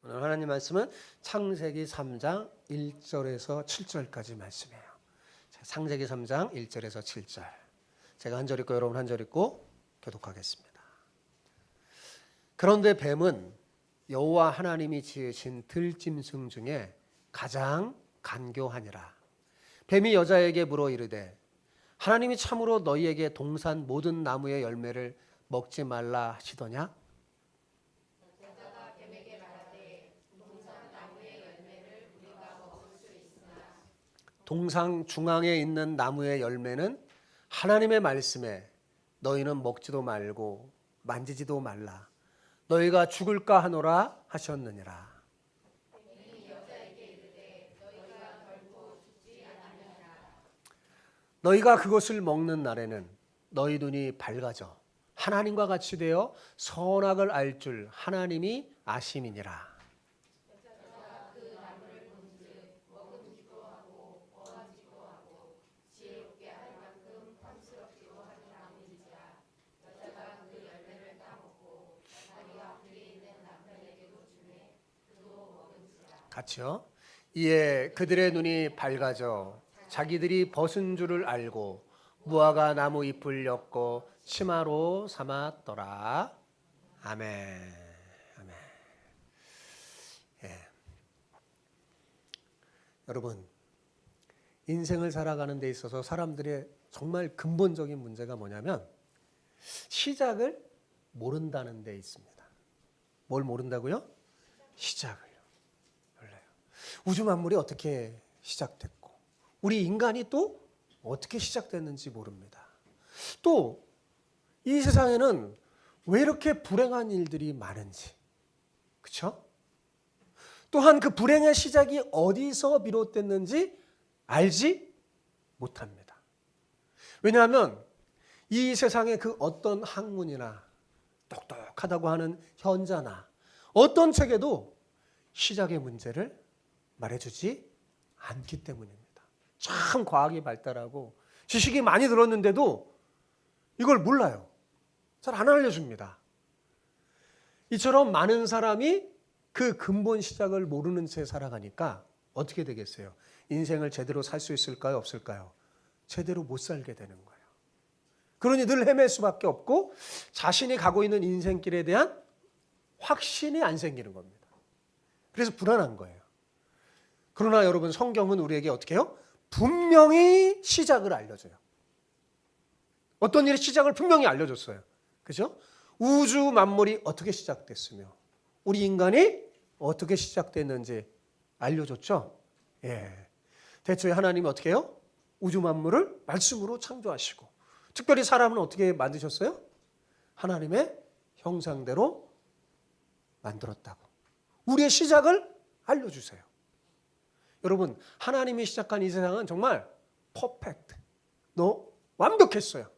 오늘 하나님 말씀은 창세기 3장 1절에서 7절까지 말씀이에요. 창세기 3장 1절에서 7절. 제가 한 절 읽고 여러분 한 절 읽고 교독하겠습니다. 그런데 뱀은 여호와 하나님이 지으신 들짐승 중에 가장 간교하니라. 뱀이 여자에게 물어 이르되 하나님이 참으로 너희에게 동산 모든 나무의 열매를 먹지 말라 하시더냐? 동상 중앙에 있는 나무의 열매는 하나님의 말씀에 너희는 먹지도 말고 만지지도 말라. 너희가 죽을까 하노라 하셨느니라. 너희가 그것을 먹는 날에는 너희 눈이 밝아져 하나님과 같이 되어 선악을 알 줄 하나님이 아심이니라. 같이요. 이에 그들의 눈이 밝아져 자기들이 벗은 줄을 알고 무화과 나무 잎을 엮고 치마로 삼았더라. 아멘. 아멘. 예. 여러분, 인생을 살아가는 데 있어서 사람들의 정말 근본적인 문제가 뭐냐면 시작을 모른다는 데 있습니다. 뭘 모른다고요? 시작을. 우주 만물이 어떻게 시작됐고 우리 인간이 또 어떻게 시작됐는지 모릅니다. 또 이 세상에는 왜 이렇게 불행한 일들이 많은지, 그렇죠? 또한 그 불행의 시작이 어디서 비롯됐는지 알지 못합니다. 왜냐하면 이 세상의 그 어떤 학문이나 똑똑하다고 하는 현자나 어떤 책에도 시작의 문제를 말해주지 않기 때문입니다. 참 과학이 발달하고 지식이 많이 들었는데도 이걸 몰라요. 잘 안 알려줍니다. 이처럼 많은 사람이 그 근본 시작을 모르는 채 살아가니까 어떻게 되겠어요? 인생을 제대로 살 수 있을까요? 없을까요? 제대로 못 살게 되는 거예요. 그러니 늘 헤맬 수밖에 없고 자신이 가고 있는 인생길에 대한 확신이 안 생기는 겁니다. 그래서 불안한 거예요. 그러나 여러분, 성경은 우리에게 어떻게 해요? 분명히 시작을 알려줘요. 어떤 일의 시작을 분명히 알려줬어요. 그죠? 우주 만물이 어떻게 시작됐으며 우리 인간이 어떻게 시작됐는지 알려줬죠. 예. 대초에 하나님이 어떻게 해요? 우주 만물을 말씀으로 창조하시고 특별히 사람은 어떻게 만드셨어요? 하나님의 형상대로 만들었다고. 우리의 시작을 알려주세요. 여러분, 하나님이 시작한 이 세상은 정말 퍼펙트, 완벽했어요.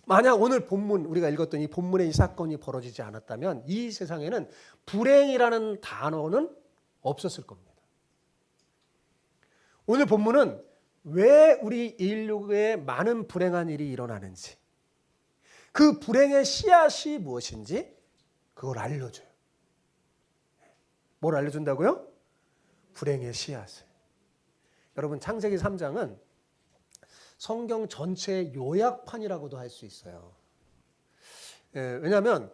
만약 오늘 본문, 우리가 읽었던 이 본문의 이 사건이 벌어지지 않았다면 이 세상에는 불행이라는 단어는 없었을 겁니다. 오늘 본문은 왜 우리 인류에 많은 불행한 일이 일어나는지, 그 불행의 씨앗이 무엇인지 그걸 알려줘요. 뭘 알려준다고요? 불행의 씨앗을. 여러분, 창세기 3장은 성경 전체의 요약판이라고도 할 수 있어요. 왜냐하면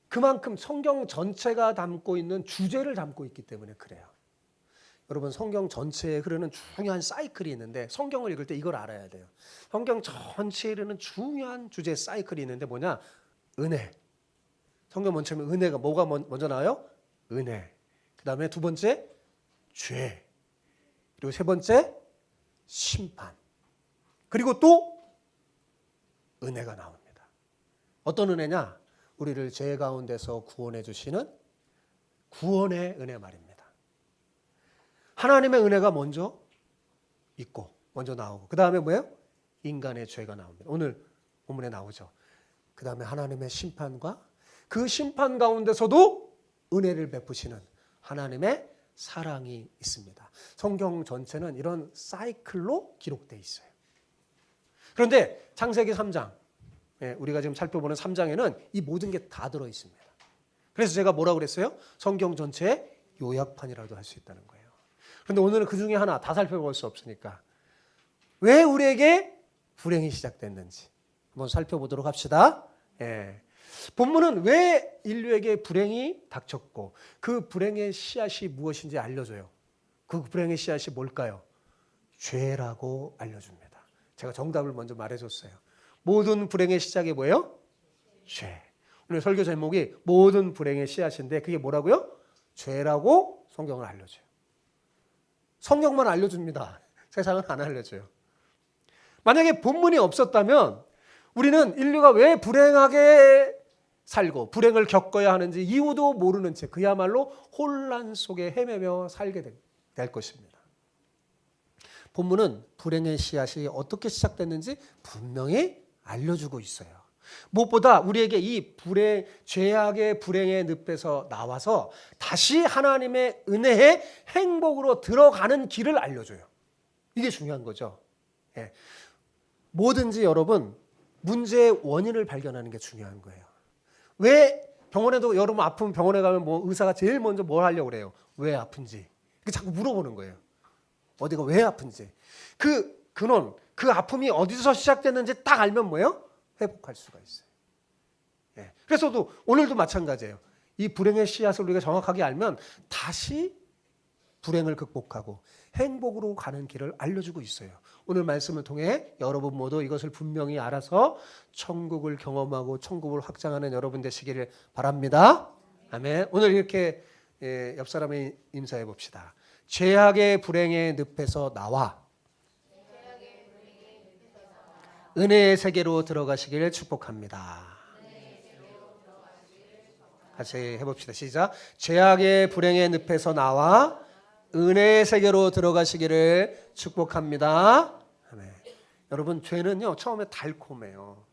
그만큼 성경 전체가 담고 있는 주제를 담고 있기 때문에 그래요. 여러분, 성경 전체에 흐르는 중요한 사이클이 있는데 성경을 읽을 때 이걸 알아야 돼요. 성경 전체에 흐르는 중요한 주제 사이클이 있는데 뭐냐? 은혜. 성경 먼저 하면 은혜가 뭐가 먼저 나와요? 은혜. 그 다음에 두 번째 죄. 그리고 세 번째 심판. 그리고 또 은혜가 나옵니다. 어떤 은혜냐? 우리를 죄 가운데서 구원해 주시는 구원의 은혜 말입니다. 하나님의 은혜가 먼저 있고 먼저 나오고 그 다음에 뭐예요? 인간의 죄가 나옵니다. 오늘 본문에 나오죠. 그 다음에 하나님의 심판과 그 심판 가운데서도 은혜를 베푸시는 하나님의 사랑이 있습니다. 성경 전체는 이런 사이클로 기록되어 있어요. 그런데 창세기 3장, 우리가 지금 살펴보는 3장에는 이 모든 게 다 들어있습니다. 그래서 제가 뭐라고 그랬어요? 성경 전체의 요약판이라도 할 수 있다는 거예요. 그런데 오늘은 그 중에 하나 다 살펴볼 수 없으니까 왜 우리에게 불행이 시작됐는지 한번 살펴보도록 합시다. 예. 본문은 왜 인류에게 불행이 닥쳤고 그 불행의 씨앗이 무엇인지 알려줘요. 그 불행의 씨앗이 뭘까요? 죄라고 알려줍니다. 제가 정답을 먼저 말해줬어요. 모든 불행의 시작이 뭐예요? 죄. 오늘 설교 제목이 모든 불행의 씨앗인데 그게 뭐라고요? 죄라고 성경을 알려줘요. 성경만 알려줍니다. 세상은 안 알려줘요. 만약에 본문이 없었다면 우리는 인류가 왜 불행하게 살고 불행을 겪어야 하는지 이유도 모르는 채 그야말로 혼란 속에 헤매며 살게 될 것입니다. 본문은 불행의 씨앗이 어떻게 시작됐는지 분명히 알려주고 있어요. 무엇보다 우리에게 이 죄악의 불행의 늪에서 나와서 다시 하나님의 은혜의 행복으로 들어가는 길을 알려줘요. 이게 중요한 거죠. 예. 뭐든지 여러분 문제의 원인을 발견하는 게 중요한 거예요. 왜 병원에도 여러분 아프면 병원에 가면 뭐 의사가 제일 먼저 뭘 하려고 그래요? 왜 아픈지. 자꾸 물어보는 거예요. 어디가 왜 아픈지. 그 근원, 그 아픔이 어디서 시작됐는지 딱 알면 뭐예요? 회복할 수가 있어요. 예. 그래서도 오늘도 마찬가지예요. 이 불행의 씨앗을 우리가 정확하게 알면 다시 불행을 극복하고 행복으로 가는 길을 알려주고 있어요. 오늘 말씀을 통해 여러분 모두 이것을 분명히 알아서 천국을 경험하고 천국을 확장하는 여러분 되시기를 바랍니다. 아멘. 오늘 이렇게 옆 사람에 인사해 봅시다. 죄악의 불행의 늪에서 나와 은혜의 세계로 들어가시기를 축복합니다. 같이 해봅시다. 시작. 죄악의 불행의 늪에서 나와 은혜의 세계로 들어가시기를 축복합니다. 아멘. 여러분 죄는요 처음에 달콤해요.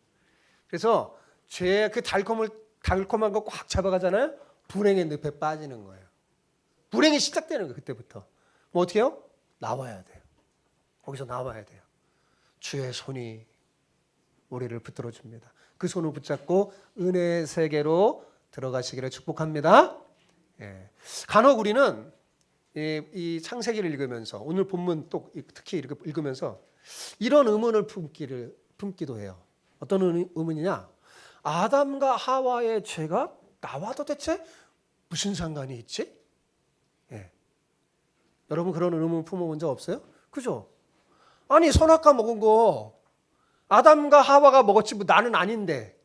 그래서 죄의 그 달콤한 거 꽉 잡아가잖아요. 불행의 늪에 빠지는 거예요. 불행이 시작되는 거예요. 그때부터. 뭐 어떻게 해요? 나와야 돼요. 거기서 나와야 돼요. 주의 손이 우리를 붙들어 줍니다. 그 손을 붙잡고 은혜의 세계로 들어가시기를 축복합니다. 예. 간혹 우리는 이 창세기를 읽으면서 오늘 본문 또 특히 읽으면서 이런 의문을 품기도 해요. 어떤 의문이냐? 아담과 하와의 죄가 나와 도대체 무슨 상관이 있지? 예. 여러분 그런 의문 품어본 적 없어요? 그죠? 아니 선악과 먹은 거 아담과 하와가 먹었지 뭐 나는 아닌데.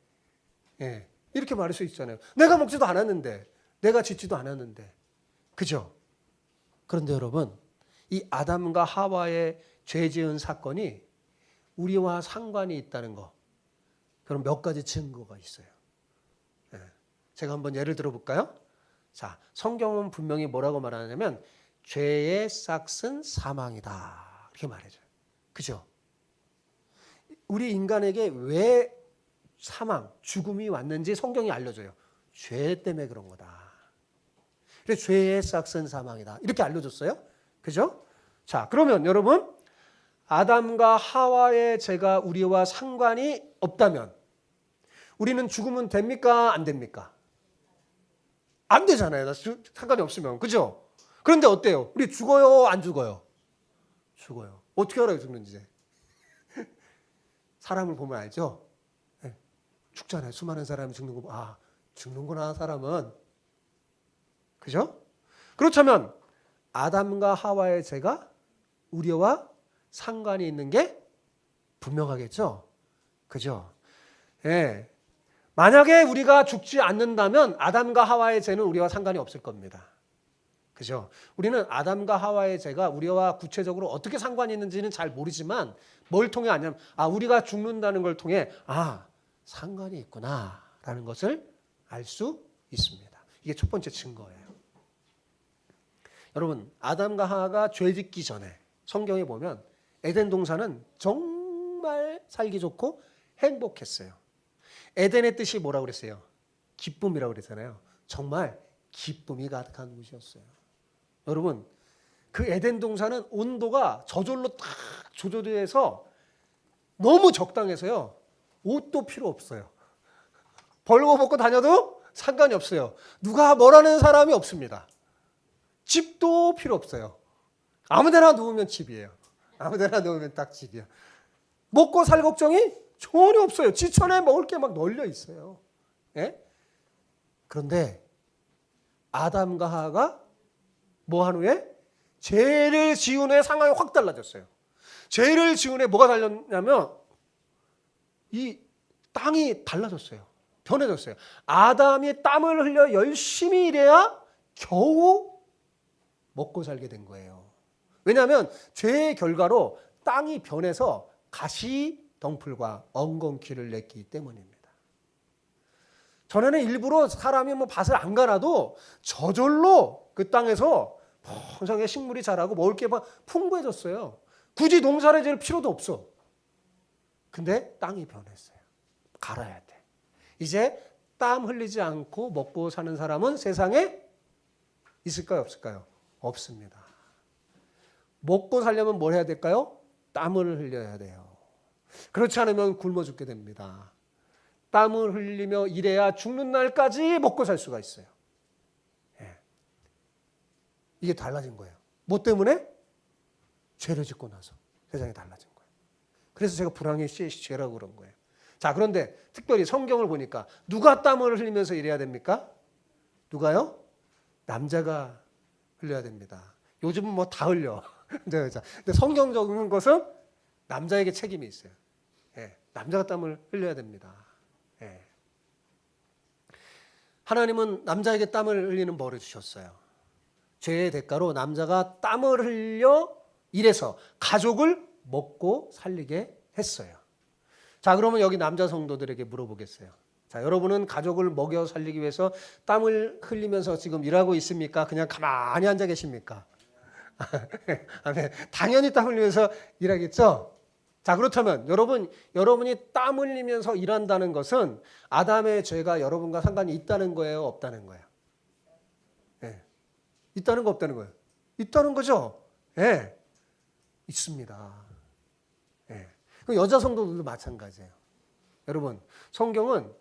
예. 이렇게 말할 수 있잖아요. 내가 먹지도 않았는데, 내가 짓지도 않았는데. 그죠? 그런데 여러분, 이 아담과 하와의 죄 지은 사건이 우리와 상관이 있다는 거. 그럼 몇 가지 증거가 있어요. 예. 제가 한번 예를 들어 볼까요? 자, 성경은 분명히 뭐라고 말하냐면 죄의 싹은 사망이다. 이렇게 말해줘요. 그죠? 우리 인간에게 왜 사망, 죽음이 왔는지 성경이 알려줘요. 죄 때문에 그런 거다. 그래서 죄의 싹은 사망이다. 이렇게 알려줬어요. 그죠? 자, 그러면 여러분, 아담과 하와의 죄가 우리와 상관이 없다면 우리는 죽으면 됩니까? 안 됩니까? 안 되잖아요. 상관이 없으면. 그죠? 그런데 어때요? 우리 죽어요? 안 죽어요? 죽어요. 어떻게 알아요, 죽는지? 사람을 보면 알죠? 네. 죽잖아요. 수많은 사람이 죽는 거. 아, 죽는구나, 사람은. 그죠? 그렇다면 아담과 하와의 죄가 우리와 상관이 있는 게 분명하겠죠? 그죠? 예. 만약에 우리가 죽지 않는다면 아담과 하와의 죄는 우리와 상관이 없을 겁니다. 그죠? 우리는 아담과 하와의 죄가 우리와 구체적으로 어떻게 상관이 있는지는 잘 모르지만 뭘 통해 아냐면 우리가 죽는다는 걸 통해 상관이 있구나라는 것을 알 수 있습니다. 이게 첫 번째 증거예요. 여러분, 아담과 하와가 죄 짓기 전에 성경에 보면 에덴 동산은 정말 살기 좋고 행복했어요. 에덴의 뜻이 뭐라고 그랬어요? 기쁨이라고 그랬잖아요. 정말 기쁨이 가득한 곳이었어요. 여러분, 그 에덴 동산은 온도가 저절로 딱 조절돼서 너무 적당해서요. 옷도 필요 없어요. 벌거벗고 다녀도 상관이 없어요. 누가 뭐라는 사람이 없습니다. 집도 필요 없어요. 아무데나 누우면 집이에요. 아무데나 누우면 딱 집이야. 먹고 살 걱정이 전혀 없어요. 지천에 먹을 게 막 널려 있어요. 예? 그런데 아담과 하와가 뭐 한 후에? 죄를 지은 후에 상황이 확 달라졌어요. 죄를 지은 후에 뭐가 달렸냐면 이 땅이 달라졌어요. 변해졌어요. 아담이 땀을 흘려 열심히 일해야 겨우 먹고 살게 된 거예요. 왜냐하면 죄의 결과로 땅이 변해서 가시 덩풀과 엉겅퀴를 냈기 때문입니다. 전에는 일부러 사람이 뭐 밭을 안 갈아도 저절로 그 땅에서 풍성하게 식물이 자라고 먹을 게 막 풍부해졌어요. 굳이 농사를 지을 필요도 없어. 근데 땅이 변했어요. 갈아야 돼. 이제 땀 흘리지 않고 먹고 사는 사람은 세상에 있을까요? 없을까요? 없습니다. 먹고 살려면 뭘 해야 될까요? 땀을 흘려야 돼요. 그렇지 않으면 굶어 죽게 됩니다. 땀을 흘리며 일해야 죽는 날까지 먹고 살 수가 있어요. 예. 이게 달라진 거예요. 뭐 때문에? 죄를 짓고 나서 세상이 달라진 거예요. 그래서 제가 불황의 씨의 죄라고 그런 거예요. 자, 그런데 특별히 성경을 보니까 누가 땀을 흘리면서 일해야 됩니까? 누가요? 남자가 흘려야 됩니다. 요즘은 뭐 다 흘려. 근데 성경적인 것은 남자에게 책임이 있어요. 예, 남자가 땀을 흘려야 됩니다. 예. 하나님은 남자에게 땀을 흘리는 벌을 주셨어요. 죄의 대가로 남자가 땀을 흘려 일해서 가족을 먹고 살리게 했어요. 자, 그러면 여기 남자 성도들에게 물어보겠어요. 자, 여러분은 가족을 먹여 살리기 위해서 땀을 흘리면서 지금 일하고 있습니까? 그냥 가만히 앉아 계십니까? 당연히 땀 흘리면서 일하겠죠? 자, 그렇다면 여러분이 땀 흘리면서 일한다는 것은 아담의 죄가 여러분과 상관이 있다는 거예요? 없다는 거예요? 네. 있다는 거 없다는 거예요? 있다는 거죠? 네. 있습니다. 네. 여자 성도들도 마찬가지예요. 여러분, 성경은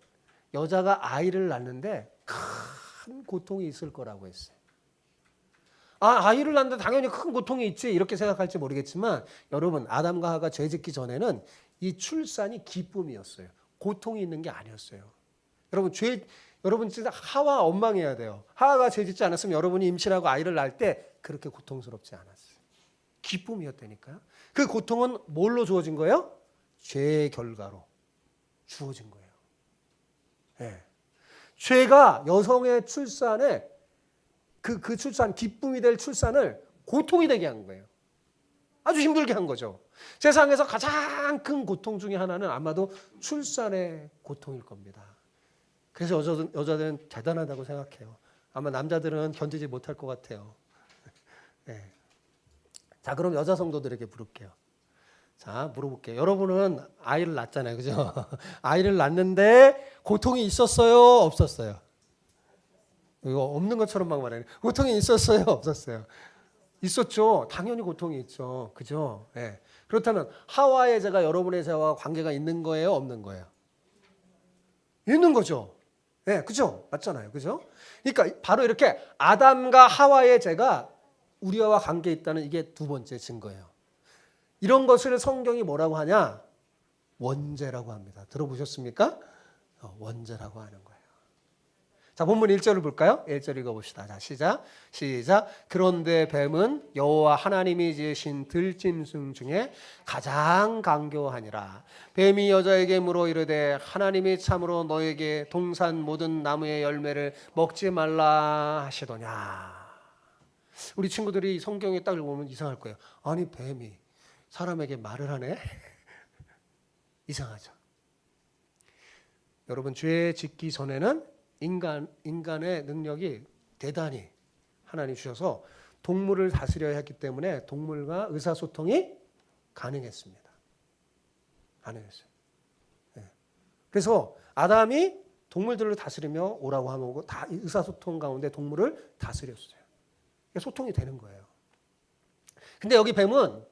여자가 아이를 낳는데 큰 고통이 있을 거라고 했어요. 아이를 낳는데 당연히 큰 고통이 있지 이렇게 생각할지 모르겠지만 여러분, 아담과 하와가 죄 짓기 전에는 이 출산이 기쁨이었어요. 고통이 있는 게 아니었어요. 여러분 진짜 하와 원망해야 돼요. 하와가 죄 짓지 않았으면 여러분이 임신하고 아이를 낳을 때 그렇게 고통스럽지 않았어요. 기쁨이었다니까요. 그 고통은 뭘로 주어진 거예요? 죄의 결과로 주어진 거예요. 네. 죄가 여성의 출산에 그 출산, 기쁨이 될 출산을 고통이 되게 한 거예요. 아주 힘들게 한 거죠. 세상에서 가장 큰 고통 중에 하나는 아마도 출산의 고통일 겁니다. 그래서 여자들은 대단하다고 생각해요. 아마 남자들은 견디지 못할 것 같아요. 네. 자, 그럼 여자 성도들에게 물을게요. 자, 물어볼게요. 여러분은 아이를 낳았잖아요. 그죠? 아이를 낳는데 고통이 있었어요? 없었어요? 이거 없는 것처럼 막 말하네. 고통이 있었어요? 없었어요? 있었죠. 당연히 고통이 있죠. 그죠? 네. 그렇다면 하와의 죄가 여러분의 죄와 관계가 있는 거예요? 없는 거예요? 있는 거죠. 네, 그죠? 맞잖아요. 그죠? 그러니까 바로 이렇게 아담과 하와의 죄가 우리와 관계 있다는 이게 두 번째 증거예요. 이런 것을 성경이 뭐라고 하냐? 원죄라고 합니다. 들어보셨습니까? 원죄라고 하는 거예요. 자, 본문 1절을 볼까요? 1절 읽어봅시다. 자, 시작. 그런데 뱀은 여호와 하나님이 지으신 들짐승 중에 가장 강교하니라. 뱀이 여자에게 물어 이르되 하나님이 참으로 너에게 동산 모든 나무의 열매를 먹지 말라 하시더냐. 우리 친구들이 성경에 딱 읽으면 이상할 거예요. 아니, 뱀이 사람에게 말을 하네? 이상하죠. 여러분, 죄 짓기 전에는 인간의 능력이 대단히 하나님 주셔서 동물을 다스려야 했기 때문에 동물과 의사소통이 가능했습니다. 가능했어요. 네. 그래서 아담이 동물들을 다스리며 오라고 하고 다 의사소통 가운데 동물을 다스렸어요. 소통이 되는 거예요. 근데 여기 뱀은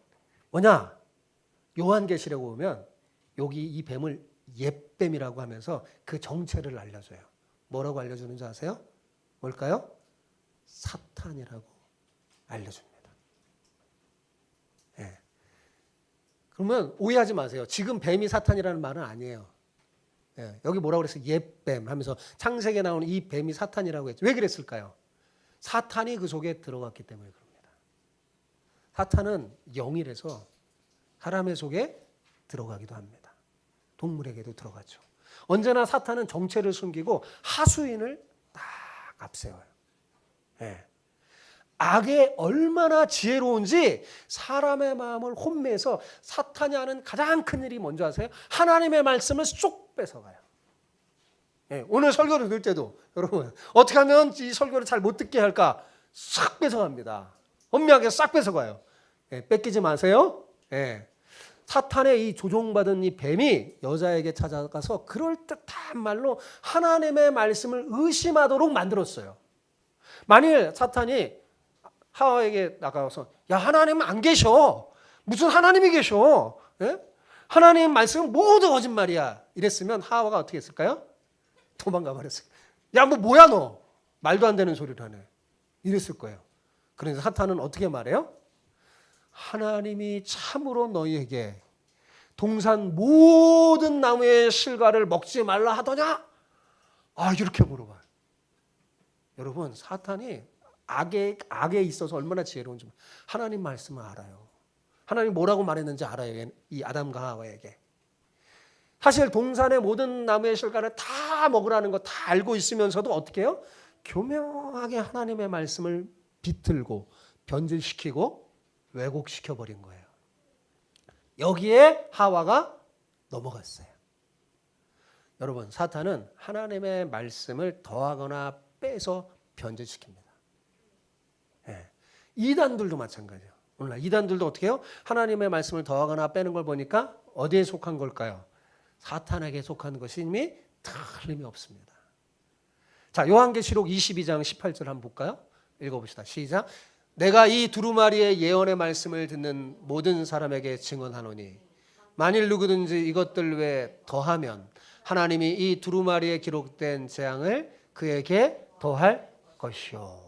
뭐냐? 요한계시록에 보면 여기 이 뱀을 옛뱀이라고 하면서 그 정체를 알려줘요. 뭐라고 알려주는 줄 아세요? 뭘까요? 사탄이라고 알려줍니다. 예. 그러면 오해하지 마세요. 지금 뱀이 사탄이라는 말은 아니에요. 예. 여기 뭐라고 그랬어요? 옛뱀 하면서 창세기에 나오는 이 뱀이 사탄이라고 했죠. 왜 그랬을까요? 사탄이 그 속에 들어갔기 때문에 그럽니다. 사탄은 영이라서 사람의 속에 들어가기도 합니다. 동물에게도 들어가죠. 언제나 사탄은 정체를 숨기고 하수인을 딱 앞세워요. 예. 악에 얼마나 지혜로운지 사람의 마음을 혼미해서 사탄이 하는 가장 큰 일이 뭔지 아세요? 하나님의 말씀을 쏙 뺏어가요. 예. 오늘 설교를 들을 때도 여러분 어떻게 하면 이 설교를 잘 못 듣게 할까? 싹 뺏어갑니다. 혼미하게 싹 뺏어가요. 예. 뺏기지 마세요. 예. 사탄의 이 조종받은 이 뱀이 여자에게 찾아가서 그럴듯한 말로 하나님의 말씀을 의심하도록 만들었어요. 만일 사탄이 하와에게 나가서 야 하나님은 안 계셔. 무슨 하나님이 계셔. 예? 하나님 말씀은 모두 거짓말이야. 이랬으면 하와가 어떻게 했을까요? 도망가 버렸어요. 야 뭐 뭐야 너. 말도 안 되는 소리를 하네. 이랬을 거예요. 그래서 사탄은 어떻게 말해요? 하나님이 참으로 너희에게 동산 모든 나무의 실과를 먹지 말라 하더냐? 아 이렇게 물어봐요. 여러분 사탄이 악에 있어서 얼마나 지혜로운지 하나님 말씀을 알아요. 하나님 뭐라고 말했는지 알아요. 이 아담과 하와에게. 사실 동산의 모든 나무의 실과를 다 먹으라는 거 다 알고 있으면서도 어떻게 해요? 교묘하게 하나님의 말씀을 비틀고 변질시키고 왜곡시켜버린 거예요. 여기에 하와가 넘어갔어요. 여러분 사탄은 하나님의 말씀을 더하거나 빼서 변질시킵니다. 예. 이단들도 마찬가지예요. 오늘날 이단들도 어떻게 해요? 하나님의 말씀을 더하거나 빼는 걸 보니까 어디에 속한 걸까요? 사탄에게 속한 것이 이미 틀림이 없습니다. 자, 요한계시록 22장 18절 한번 볼까요? 읽어봅시다. 시작. 내가 이 두루마리의 예언의 말씀을 듣는 모든 사람에게 증언하노니 만일 누구든지 이것들 외에 더하면 하나님이 이 두루마리에 기록된 재앙을 그에게 더할 것이요.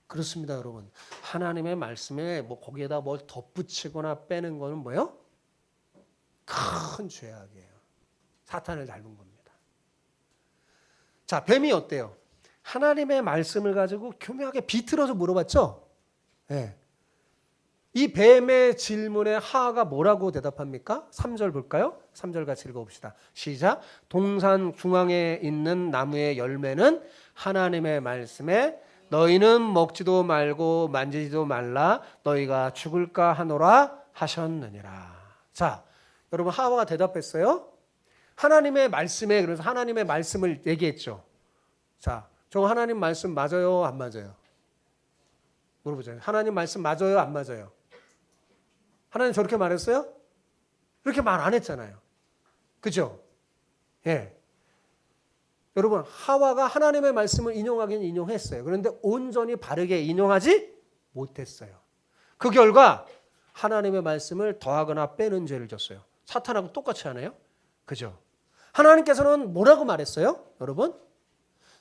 그렇습니다, 여러분. 하나님의 말씀에 뭐 거기에다 뭘 덧붙이거나 빼는 거는 뭐예요? 큰 죄악이에요. 사탄을 닮은 겁니다. 자, 뱀이 어때요? 하나님의 말씀을 가지고 교묘하게 비틀어서 물어봤죠? 네. 이 뱀의 질문에 하와가 뭐라고 대답합니까? 3절 볼까요? 3절 같이 읽어봅시다. 시작. 동산 중앙에 있는 나무의 열매는 하나님의 말씀에 너희는 먹지도 말고 만지지도 말라 너희가 죽을까 하노라 하셨느니라. 자, 여러분 하와가 대답했어요. 하나님의 말씀에 그래서 하나님의 말씀을 얘기했죠. 자, 저 하나님 말씀 맞아요? 안 맞아요? 물어보죠. 하나님 말씀 맞아요? 안 맞아요? 하나님 저렇게 말했어요? 그렇게 말 안 했잖아요. 그죠? 예. 여러분, 하와가 하나님의 말씀을 인용하긴 인용했어요. 그런데 온전히 바르게 인용하지 못했어요. 그 결과 하나님의 말씀을 더하거나 빼는 죄를 졌어요. 사탄하고 똑같이 하네요. 그죠? 하나님께서는 뭐라고 말했어요? 여러분?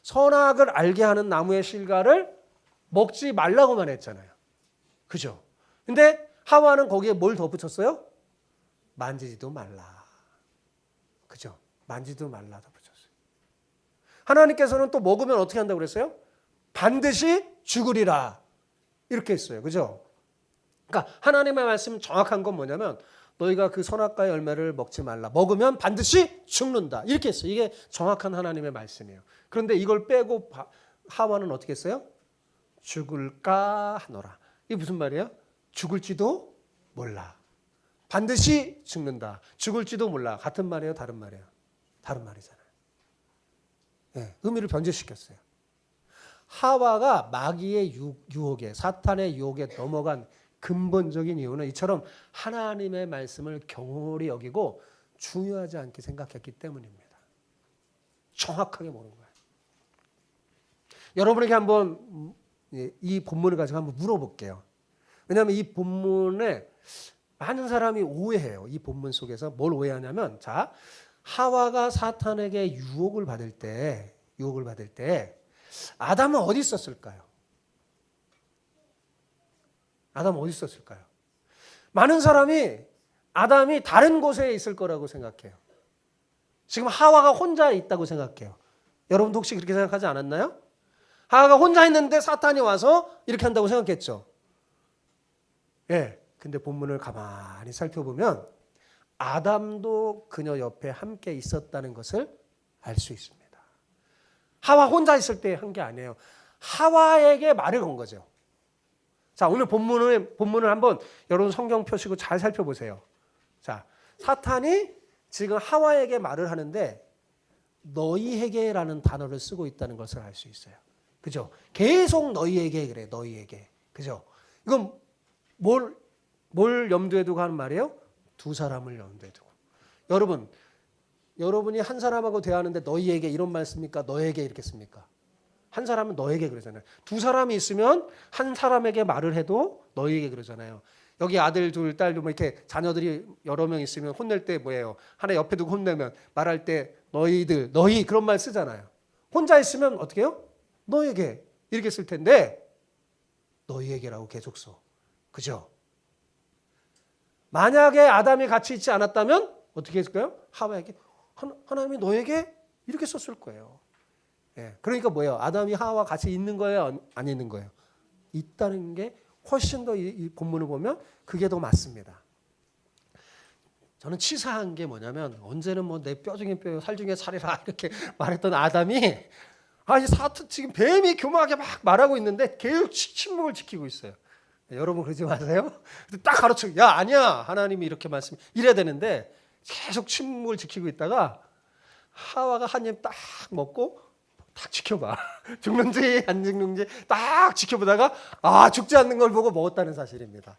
선악을 알게 하는 나무의 실과를 먹지 말라고만 했잖아요. 그죠? 근데 하와는 거기에 뭘 덧붙였어요? 만지지도 말라. 그죠? 만지지도 말라 덧붙였어요. 하나님께서는 또 먹으면 어떻게 한다고 그랬어요? 반드시 죽으리라. 이렇게 했어요. 그죠? 그러니까 하나님의 말씀 정확한 건 뭐냐면 너희가 그 선악과의 열매를 먹지 말라. 먹으면 반드시 죽는다. 이렇게 했어요. 이게 정확한 하나님의 말씀이에요. 그런데 이걸 빼고 하와는 어떻게 했어요? 죽을까 하노라. 이게 무슨 말이에요? 죽을지도 몰라. 반드시 죽는다. 죽을지도 몰라. 같은 말이에요? 다른 말이에요? 다른 말이잖아요. 네, 의미를 변질시켰어요. 하와가 마귀의 유혹에 사탄의 유혹에 넘어간 근본적인 이유는 이처럼 하나님의 말씀을 경홀히 여기고 중요하지 않게 생각했기 때문입니다. 정확하게 모르는 거예요. 여러분에게 한번 이 본문을 가지고 한번 물어볼게요. 왜냐하면 이 본문에 많은 사람이 오해해요. 이 본문 속에서 뭘 오해하냐면 자, 하와가 사탄에게 유혹을 받을 때 유혹을 받을 때 아담은 어디 있었을까요? 아담은 어디 있었을까요? 많은 사람이 아담이 다른 곳에 있을 거라고 생각해요. 지금 하와가 혼자 있다고 생각해요. 여러분도 혹시 그렇게 생각하지 않았나요? 하와가 혼자 있는데 사탄이 와서 이렇게 한다고 생각했죠. 예. 근데 본문을 가만히 살펴보면 아담도 그녀 옆에 함께 있었다는 것을 알 수 있습니다. 하와 혼자 있을 때 한 게 아니에요. 하와에게 말을 건 거죠. 자, 오늘 본문을 한번 여러분 성경 펴시고 잘 살펴보세요. 자, 사탄이 지금 하와에게 말을 하는데 너희에게라는 단어를 쓰고 있다는 것을 알 수 있어요. 그죠? 계속 너희에게 그래, 너희에게. 그죠? 이건 뭘 염두에 두고 하는 말이에요? 두 사람을 염두에 두고. 여러분이 한 사람하고 대하는데 너희에게 이런 말 씁니까? 너에게 이렇게 씁니까? 한 사람은 너에게 그러잖아요. 두 사람이 있으면 한 사람에게 말을 해도 너희에게 그러잖아요. 여기 아들 둘, 딸 뭐 이렇게 자녀들이 여러 명 있으면 혼낼 때 뭐예요? 하나 옆에 두고 혼내면 말할 때 너희들, 너희 그런 말 쓰잖아요. 혼자 있으면 어떻게 해요? 너에게 이렇게 쓸 텐데 너희에게라고 계속 써. 그죠? 만약에 아담이 같이 있지 않았다면 어떻게 했을까요? 하와에게 하나님이 너에게 이렇게 썼을 거예요. 예, 그러니까 뭐예요? 아담이 하와와 같이 있는 거예요? 안 있는 거예요? 있다는 게 훨씬 더 이 본문을 보면 그게 더 맞습니다. 저는 치사한 게 뭐냐면 언제는 뭐 내 뼈 중에 뼈, 살 중에 살이라 이렇게 말했던 아담이 이 사탄 지금 뱀이 교묘하게 막 말하고 있는데 계속 침묵을 지키고 있어요. 여러분 그러지 마세요. 딱 가르쳐. 야 아니야 하나님이 이렇게 말씀 이래야 되는데 계속 침묵을 지키고 있다가 하와가 한 입 딱 먹고 딱 지켜봐. 죽는지 안 죽는지 딱 지켜보다가 죽지 않는 걸 보고 먹었다는 사실입니다.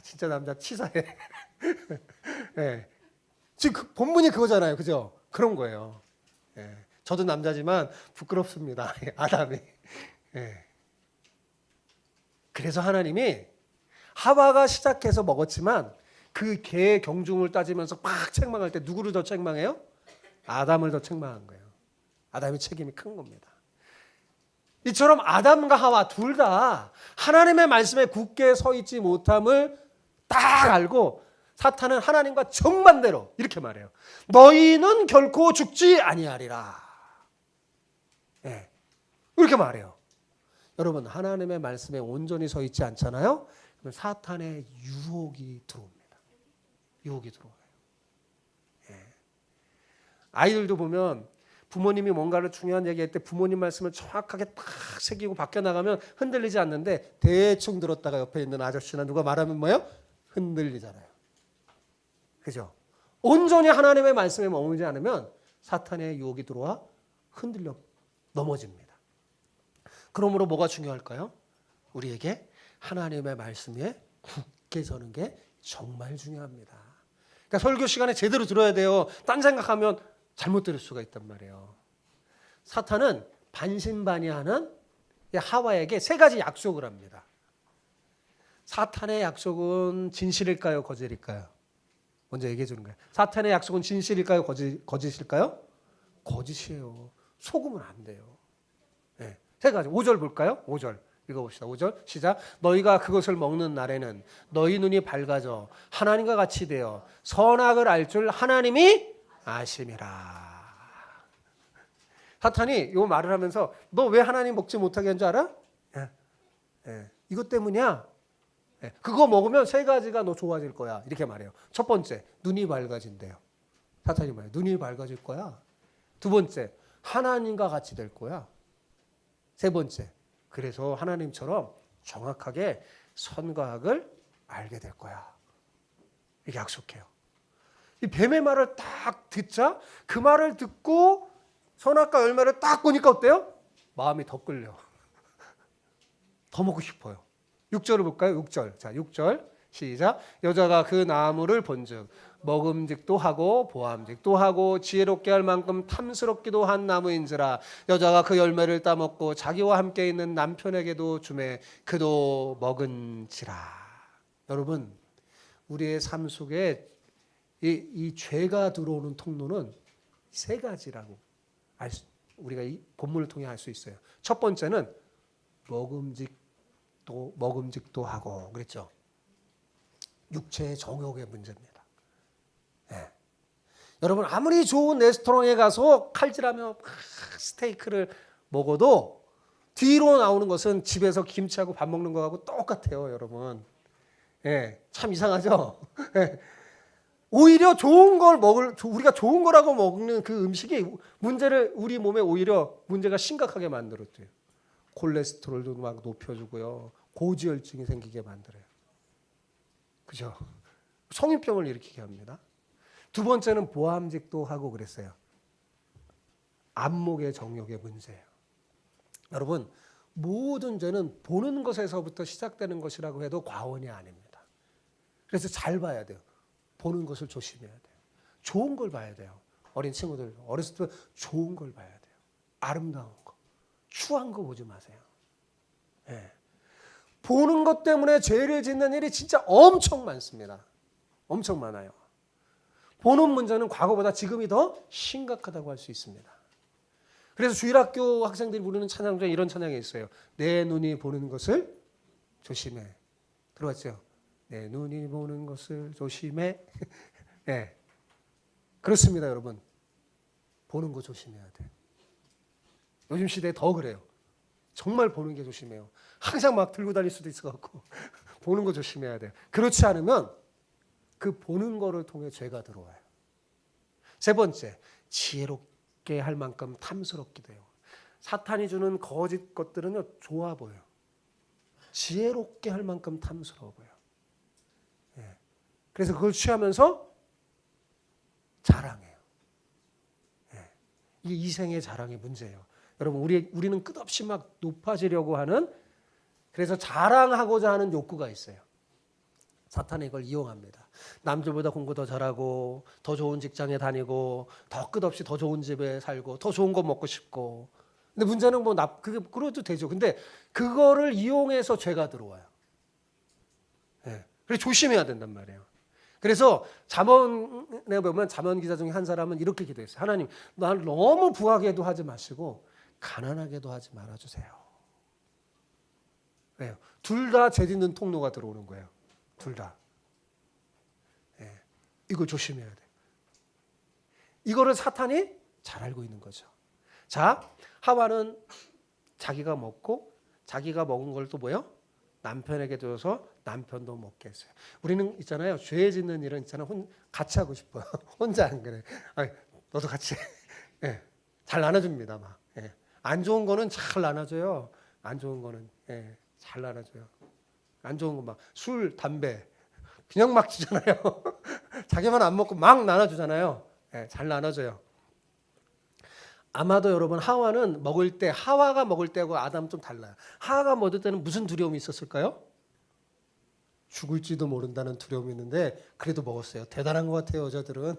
진짜 남자 치사해. 네. 지금 본문이 그거잖아요. 그죠? 그런 거예요. 네. 저도 남자지만 부끄럽습니다. 아담이. 네. 그래서 하나님이 하와가 시작해서 먹었지만 그 개의 경중을 따지면서 막 책망할 때 누구를 더 책망해요? 아담을 더 책망한 거예요. 아담의 책임이 큰 겁니다. 이처럼 아담과 하와 둘 다 하나님의 말씀에 굳게 서 있지 못함을 딱 알고 사탄은 하나님과 정반대로 이렇게 말해요. 너희는 결코 죽지 아니하리라. 네, 이렇게 말해요. 여러분 하나님의 말씀에 온전히 서 있지 않잖아요. 그러면 사탄의 유혹이 들어옵니다. 유혹이 들어와요. 네. 아이들도 보면 부모님이 뭔가를 중요한 얘기할 때 부모님 말씀을 정확하게 딱 새기고 밖에 나가면 흔들리지 않는데 대충 들었다가 옆에 있는 아저씨나 누가 말하면 뭐예요? 흔들리잖아요. 그죠? 온전히 하나님의 말씀에 머물지 않으면 사탄의 유혹이 들어와 흔들려 넘어집니다. 그러므로 뭐가 중요할까요? 우리에게 하나님의 말씀에 굳게 서는 게 정말 중요합니다. 그러니까 설교 시간에 제대로 들어야 돼요. 딴 생각하면 잘못 들을 수가 있단 말이에요. 사탄은 반신반의하는 하와에게 세 가지 약속을 합니다. 사탄의 약속은 진실일까요? 거짓일까요? 먼저 얘기해 주는 거예요. 사탄의 약속은 진실일까요? 거짓일까요? 거짓이에요. 속으면 안 돼요. 네. 세 가지. 5절 볼까요? 5절. 읽어봅시다. 5절 시작. 너희가 그것을 먹는 날에는 너희 눈이 밝아져 하나님과 같이 되어 선악을 알 줄 하나님이 아심이라. 사탄이 이 말을 하면서 너 왜 하나님 먹지 못하게 한 줄 알아? 이것 때문이야. 그거 먹으면 세 가지가 너 좋아질 거야. 이렇게 말해요. 첫 번째, 눈이 밝아진대요. 사탄이 말해요. 눈이 밝아질 거야. 두 번째, 하나님과 같이 될 거야. 세 번째, 그래서 하나님처럼 정확하게 선과 악을 알게 될 거야. 이렇게 약속해요. 이 뱀의 말을 딱 듣자 그 말을 듣고 선악과 열매를 딱 보니까 어때요? 마음이 더 끌려. 더 먹고 싶어요. 6절을 볼까요? 6절. 자, 6절 시작. 여자가 그 나무를 본즉 먹음직도 하고 보암직도 하고 지혜롭게 할 만큼 탐스럽기도 한 나무인지라. 여자가 그 열매를 따먹고 자기와 함께 있는 남편에게도 주매 그도 먹은지라. 여러분 우리의 삶 속에 이 죄가 들어오는 통로는 세 가지라고 우리가 이 본문을 통해 알 수 있어요. 첫 번째는 먹음직도 하고 그랬죠. 육체의 정욕의 문제입니다. 예. 여러분 아무리 좋은 레스토랑에 가서 칼질하며 스테이크를 먹어도 뒤로 나오는 것은 집에서 김치하고 밥 먹는 거하고 똑같아요, 여러분. 예, 참 이상하죠. 예. 오히려 좋은 걸 우리가 좋은 거라고 먹는 그 음식이 우리 몸에 오히려 문제가 심각하게 만들었대요. 콜레스테롤도 막 높여주고요, 고지혈증이 생기게 만들어요. 그죠? 성인병을 일으키게 합니다. 두 번째는 보암직도 하고 그랬어요. 안목의 정욕의 문제예요. 여러분 모든 죄는 보는 것에서부터 시작되는 것이라고 해도 과언이 아닙니다. 그래서 잘 봐야 돼요. 보는 것을 조심해야 돼요. 좋은 걸 봐야 돼요. 어린 친구들 어렸을 때 좋은 걸 봐야 돼요. 아름다운 거, 추한 거 보지 마세요. 예. 보는 것 때문에 죄를 짓는 일이 진짜 엄청 많습니다. 엄청 많아요. 보는 문제는 과거보다 지금이 더 심각하다고 할 수 있습니다. 그래서 주일학교 학생들이 부르는 찬양 중에 이런 찬양이 있어요. 내 눈이 보는 것을 조심해. 들어봤죠? 내 눈이 보는 것을 조심해. 네. 그렇습니다, 여러분. 보는 거 조심해야 돼. 요즘 시대에 더 그래요. 정말 보는 게 조심해요. 항상 막 들고 다닐 수도 있어갖고 보는 거 조심해야 돼요. 그렇지 않으면 그 보는 거를 통해 죄가 들어와요. 세 번째, 지혜롭게 할 만큼 탐스럽기도 해요. 사탄이 주는 거짓 것들은요 좋아 보여요. 지혜롭게 할 만큼 탐스러워 보여요. 예. 그래서 그걸 취하면서 자랑해요. 예. 이게 이생의 자랑의 문제예요. 여러분 우리는 끝없이 막 높아지려고 하는, 그래서 자랑하고자 하는 욕구가 있어요. 사탄이 이걸 이용합니다. 남들보다 공부 더 잘하고 더 좋은 직장에 다니고 더 끝없이 더 좋은 집에 살고 더 좋은 거 먹고 싶고. 근데 문제는 그래도 되죠. 근데 그거를 이용해서 죄가 들어와요. 예. 그래서 조심해야 된단 말이에요. 그래서 잠언에 보면 잠언 기자 중에 한 사람은 이렇게 기도했어요. 하나님, 나를 너무 부하게도 하지 마시고 가난하게도 하지 말아주세요. 왜요? 둘 다 죄 짓는 통로가 들어오는 거예요. 둘 다. 예. 이걸 조심해야 돼. 이거를 사탄이 잘 알고 있는 거죠. 자, 하와는 자기가 먹고 자기가 먹은 걸 또 뭐요? 남편에게 줘서 남편도 먹게 했어요. 우리는 있잖아요. 죄 짓는 일은 있잖아요. 같이 하고 싶어요. 혼자 안 그래. 아니, 너도 같이 해. 예. 잘 나눠줍니다. 막. 예. 안 좋은 거는 잘 나눠줘요. 안 좋은 거는 잘 나눠줘요. 안 좋은 거 막 술, 담배 그냥 막 주잖아요. 자기만 안 먹고 막 나눠주잖아요. 잘 나눠줘요. 아마도 여러분 하와가 먹을 때하고 아담은 좀 달라요. 하와가 먹을 때는 무슨 두려움이 있었을까요? 죽을지도 모른다는 두려움이 있는데 그래도 먹었어요. 대단한 것 같아요, 여자들은.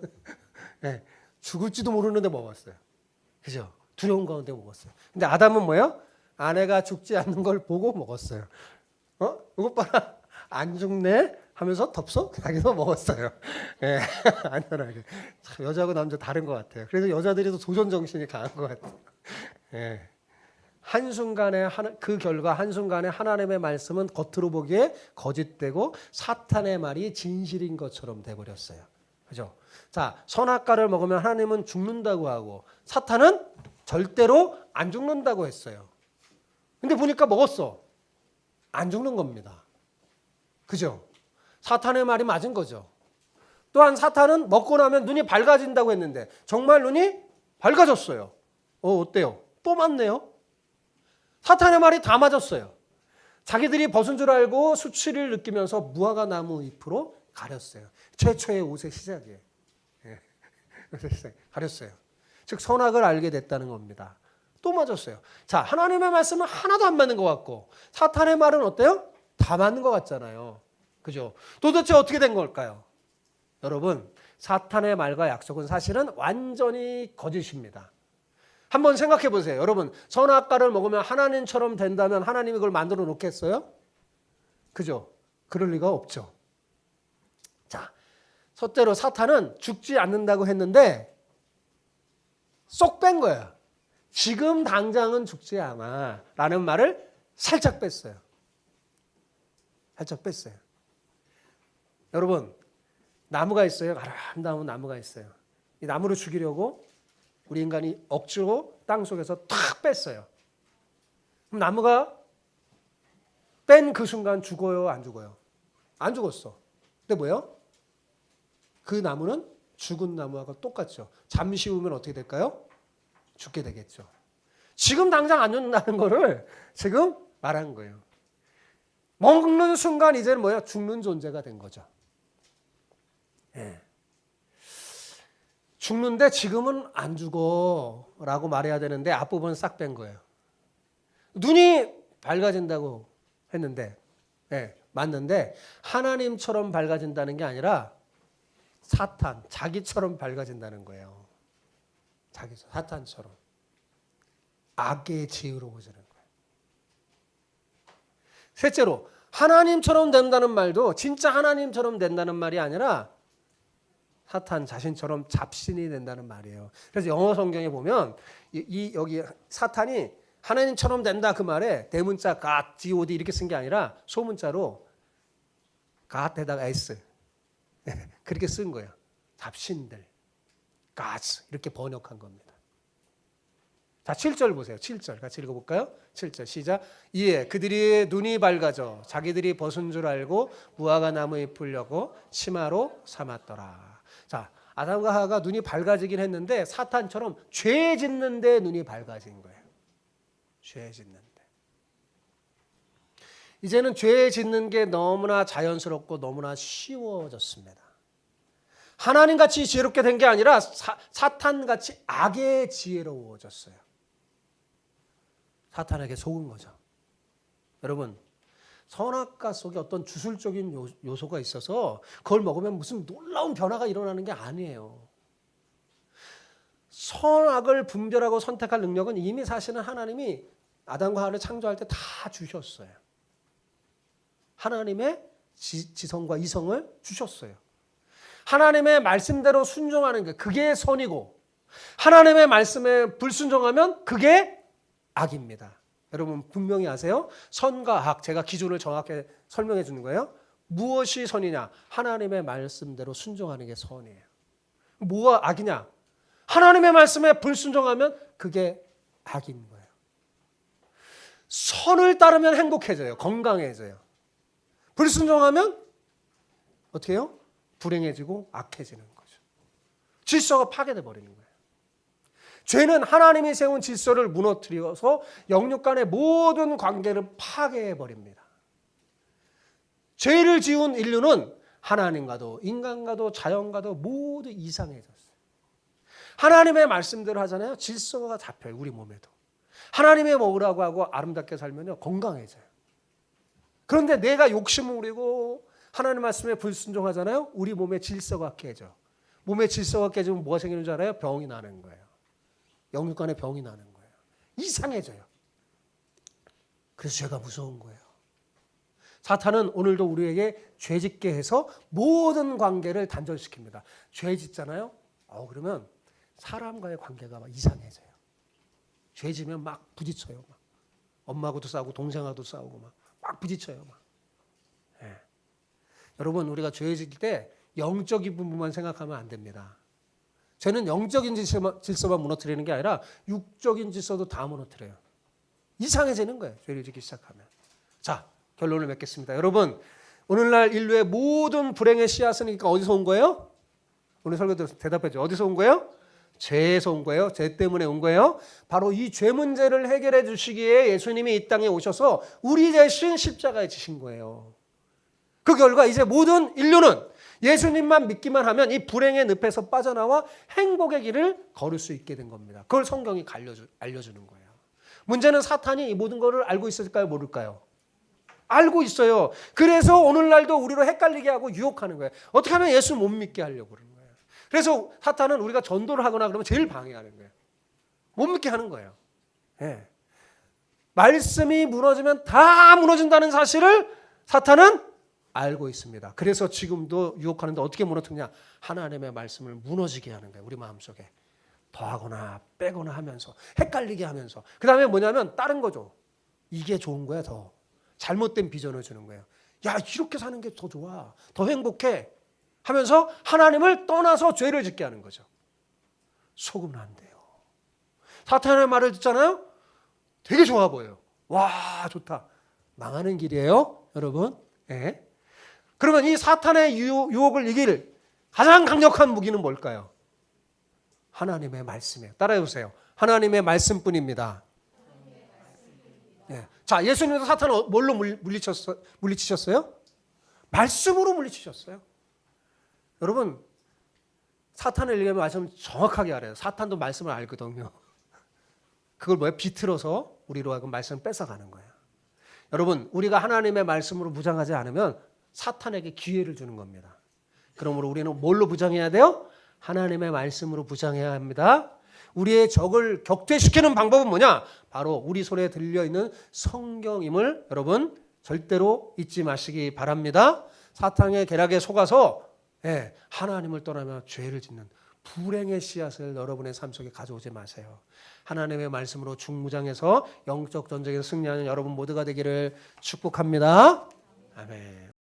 죽을지도 모르는데 먹었어요. 그죠? 두려운 가운데 먹었어요. 근데 아담은 뭐예요? 아내가 죽지 않는 걸 보고 먹었어요. 이것 봐라, 안 죽네 하면서 덥석 자기도 먹었어요. 예, 안전하게. 참 여자하고 남자 다른 것 같아요. 그래서 여자들이 더 도전 정신이 강한 것 같아요. 예. 한순간에 그 결과 한순간에 하나님의 말씀은 겉으로 보기에 거짓되고 사탄의 말이 진실인 것처럼 돼버렸어요. 그죠? 자, 선악과를 먹으면 하나님은 죽는다고 하고 사탄은 절대로 안 죽는다고 했어요. 근데 보니까 먹었어. 안 죽는 겁니다. 그죠? 사탄의 말이 맞은 거죠. 또한 사탄은 먹고 나면 눈이 밝아진다고 했는데 정말 눈이 밝아졌어요. 어때요? 또 맞네요. 사탄의 말이 다 맞았어요. 자기들이 벗은 줄 알고 수치를 느끼면서 무화과 나무 잎으로 가렸어요. 최초의 옷의 시작이에요. 가렸어요. 즉 선악을 알게 됐다는 겁니다. 또 맞았어요. 자, 하나님의 말씀은 하나도 안 맞는 것 같고 사탄의 말은 어때요? 다 맞는 것 같잖아요. 그죠? 도대체 어떻게 된 걸까요? 여러분, 사탄의 말과 약속은 사실은 완전히 거짓입니다. 한번 생각해 보세요. 여러분, 선악과를 먹으면 하나님처럼 된다면 하나님이 그걸 만들어 놓겠어요? 그죠? 그럴 리가 없죠. 자, 첫째로 사탄은 죽지 않는다고 했는데 쏙 뺀 거야. 지금 당장은 죽지 않아 라는 말을 살짝 뺐어요. 살짝 뺐어요. 여러분, 나무가 있어요. 아름다운 나무가 있어요. 이 나무를 죽이려고 우리 인간이 억지로 땅속에서 탁 뺐어요. 그럼 나무가 뺀 그 순간 죽어요, 안 죽어요? 안 죽었어. 근데 뭐예요? 그 나무는 죽은 나무하고 똑같죠. 잠시 후면 어떻게 될까요? 죽게 되겠죠. 지금 당장 안 죽는다는 거를 지금 말한 거예요. 먹는 순간 이제는 뭐예요? 죽는 존재가 된 거죠. 예. 죽는데 지금은 안 죽어 라고 말해야 되는데 앞부분은 싹 뺀 거예요. 눈이 밝아진다고 했는데, 예, 맞는데 하나님처럼 밝아진다는 게 아니라 사탄, 자기처럼 밝아진다는 거예요. 사탄처럼. 악의 지혜로워지는 거예요. 셋째로, 하나님처럼 된다는 말도 진짜 하나님처럼 된다는 말이 아니라 사탄 자신처럼 잡신이 된다는 말이에요. 그래서 영어 성경에 보면 여기 사탄이 하나님처럼 된다 그 말에 대문자 God, God 이렇게 쓴 게 아니라 소문자로 God에다가 S 그렇게 쓴 거예요. 잡신들, Gods 이렇게 번역한 겁니다. 자, 7절 보세요. 7절 같이 읽어볼까요? 7절 시작. 이에 그들이 눈이 밝아져 자기들이 벗은 줄 알고 무화과 나무 잎을 려고 치마로 삼았더라. 자, 아담과 하와가 눈이 밝아지긴 했는데 사탄처럼 죄 짓는 데 눈이 밝아진 거예요. 죄 짓는 데. 이제는 죄 짓는 게 너무나 자연스럽고 너무나 쉬워졌습니다. 하나님같이 지혜롭게 된 게 아니라 사탄같이 악의 지혜로워졌어요. 사탄에게 속은 거죠. 여러분, 선악과 속에 어떤 주술적인 요소가 있어서 그걸 먹으면 무슨 놀라운 변화가 일어나는 게 아니에요. 선악을 분별하고 선택할 능력은 이미 사실은 하나님이 아담과 하와를 창조할 때 다 주셨어요. 하나님의 지성과 이성을 주셨어요. 하나님의 말씀대로 순종하는 게 그게 선이고 하나님의 말씀에 불순종하면 그게 악입니다. 여러분 분명히 아세요? 선과 악, 제가 기준을 정확히 설명해 주는 거예요. 무엇이 선이냐? 하나님의 말씀대로 순종하는 게 선이에요. 뭐가 악이냐? 하나님의 말씀에 불순종하면 그게 악인 거예요. 선을 따르면 행복해져요. 건강해져요. 불순종하면 어떻게 해요? 불행해지고 악해지는 거죠. 질서가 파괴돼 버리는 거예요. 죄는 하나님이 세운 질서를 무너뜨려서 영육 간의 모든 관계를 파괴해 버립니다. 죄를 지은 인류는 하나님과도 인간과도 자연과도 모두 이상해졌어요. 하나님의 말씀대로 하잖아요. 질서가 잡혀요. 우리 몸에도. 하나님의 먹으라고 하고 아름답게 살면요 건강해져요. 그런데 내가 욕심을 부리고 하나님 말씀에 불순종하잖아요. 우리 몸에 질서가 깨져. 몸에 질서가 깨지면 뭐가 생기는 줄 알아요? 병이 나는 거예요. 영육간의 병이 나는 거예요. 이상해져요. 그래서 죄가 무서운 거예요. 사탄은 오늘도 우리에게 죄짓게 해서 모든 관계를 단절시킵니다. 죄 짓잖아요. 그러면 사람과의 관계가 막 이상해져요. 죄 지면 막 부딪혀요. 막. 엄마하고도 싸우고 동생하고도 싸우고 막 부딪혀요. 막. 예. 여러분 우리가 죄 짓을 때 영적인 부분만 생각하면 안 됩니다. 죄는 영적인 질서만 무너뜨리는 게 아니라 육적인 질서도 다 무너뜨려요. 이상해지는 거예요. 죄를 짓기 시작하면. 자, 결론을 맺겠습니다. 여러분 오늘날 인류의 모든 불행의 씨앗은 그러니까 어디서 온 거예요? 오늘 설교도 대답해줘. 어디서 온 거예요? 죄에서 온 거예요. 죄 때문에 온 거예요. 바로 이 죄 문제를 해결해 주시기에 예수님이 이 땅에 오셔서 우리 대신 십자가에 지신 거예요. 그 결과 이제 모든 인류는 예수님만 믿기만 하면 이 불행의 늪에서 빠져나와 행복의 길을 걸을 수 있게 된 겁니다. 그걸 성경이 알려주는 거예요. 문제는 사탄이 이 모든 것을 알고 있을까요? 모를까요? 알고 있어요. 그래서 오늘날도 우리로 헷갈리게 하고 유혹하는 거예요. 어떻게 하면 예수 못 믿게 하려고 그러는 거예요. 그래서 사탄은 우리가 전도를 하거나 그러면 제일 방해하는 거예요. 못 믿게 하는 거예요. 예. 말씀이 무너지면 다 무너진다는 사실을 사탄은 알고 있습니다. 그래서 지금도 유혹하는데 어떻게 무너뜨리냐? 하나님의 말씀을 무너지게 하는 거예요. 우리 마음속에. 더하거나 빼거나 하면서 헷갈리게 하면서 그 다음에 뭐냐면 다른 거죠. 이게 좋은 거야. 더 잘못된 비전을 주는 거예요. 야, 이렇게 사는 게 더 좋아, 더 행복해 하면서 하나님을 떠나서 죄를 짓게 하는 거죠. 속으면 안 돼요. 사탄의 말을 듣잖아요. 되게 좋아 보여요. 와, 좋다. 망하는 길이에요, 여러분. 네. 그러면 이 사탄의 유혹을 이길 가장 강력한 무기는 뭘까요? 하나님의 말씀이에요. 따라해 보세요. 하나님의 말씀뿐입니다. 네. 자, 예수님도 사탄을 뭘로 물리치셨어요? 말씀으로 물리치셨어요. 여러분, 사탄을 얘기하면 말씀 정확하게 알아요. 사탄도 말씀을 알거든요. 그걸 뭐예요? 비틀어서 우리로 하여금 말씀을 뺏어가는 거예요. 여러분, 우리가 하나님의 말씀으로 무장하지 않으면 사탄에게 기회를 주는 겁니다. 그러므로 우리는 뭘로 무장해야 돼요? 하나님의 말씀으로 무장해야 합니다. 우리의 적을 격퇴시키는 방법은 뭐냐? 바로 우리 손에 들려있는 성경임을 여러분 절대로 잊지 마시기 바랍니다. 사탄의 계략에 속아서 하나님을 떠나며 죄를 짓는 불행의 씨앗을 여러분의 삶 속에 가져오지 마세요. 하나님의 말씀으로 중무장해서 영적 전쟁에 승리하는 여러분 모두가 되기를 축복합니다. 아멘.